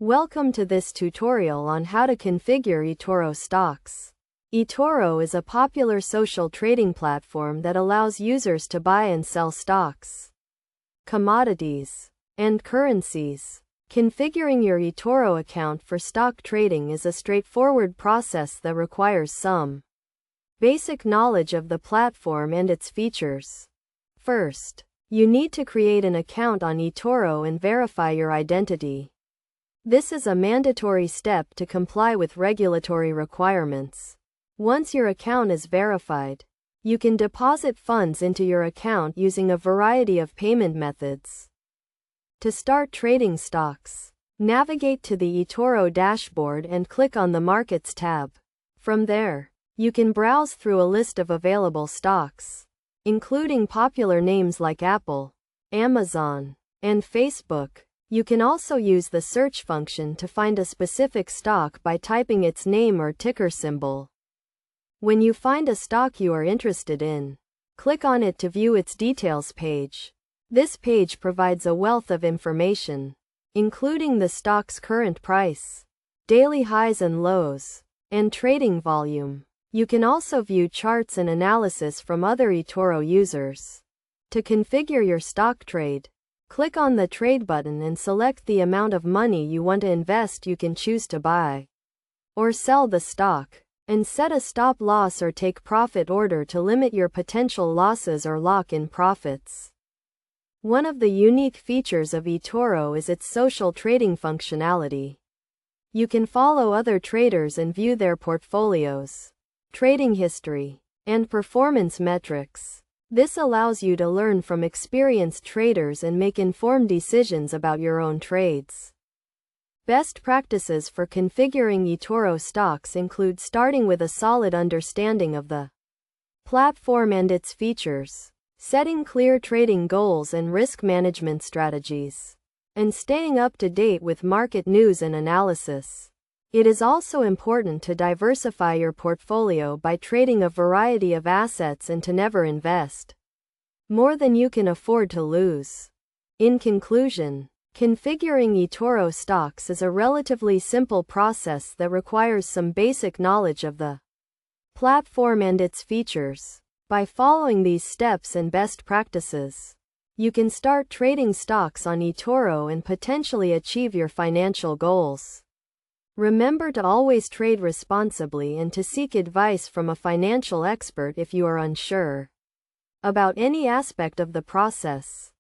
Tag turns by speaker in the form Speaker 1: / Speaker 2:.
Speaker 1: Welcome to this tutorial on how to configure Etoro stocks. Etoro is a popular social trading platform that allows users to buy and sell stocks, commodities, and currencies. Configuring your Etoro account for stock trading is a straightforward process that requires some basic knowledge of the platform and its features. First, you need to create an account on Etoro and verify your identity. This is a mandatory step to comply with regulatory requirements. Once your account is verified, you can deposit funds into your account using a variety of payment methods. To start trading stocks, navigate to the Etoro dashboard and click on the Markets tab. From there, you can browse through a list of available stocks, including popular names like Apple, Amazon, and Facebook. You can also use the search function to find a specific stock by typing its name or ticker symbol. When you find a stock you are interested in, click on it to view its details page. This page provides a wealth of information, including the stock's current price, daily highs and lows, and trading volume. You can also view charts and analysis from other Etoro users. To configure your stock trade, click on the Trade button and select the amount of money you want to invest. You can choose to buy or sell the stock, and set a stop loss or take profit order to limit your potential losses or lock in profits. One of the unique features of Etoro is its social trading functionality. You can follow other traders and view their portfolios, trading history, and performance metrics. This allows you to learn from experienced traders and make informed decisions about your own trades. Best practices for configuring Etoro stocks include starting with a solid understanding of the platform and its features, setting clear trading goals and risk management strategies, and staying up to date with market news and analysis. It is also important to diversify your portfolio by trading a variety of assets and to never invest more than you can afford to lose. In conclusion, configuring Etoro stocks is a relatively simple process that requires some basic knowledge of the platform and its features. By following these steps and best practices, you can start trading stocks on Etoro and potentially achieve your financial goals. Remember to always trade responsibly and to seek advice from a financial expert if you are unsure about any aspect of the process.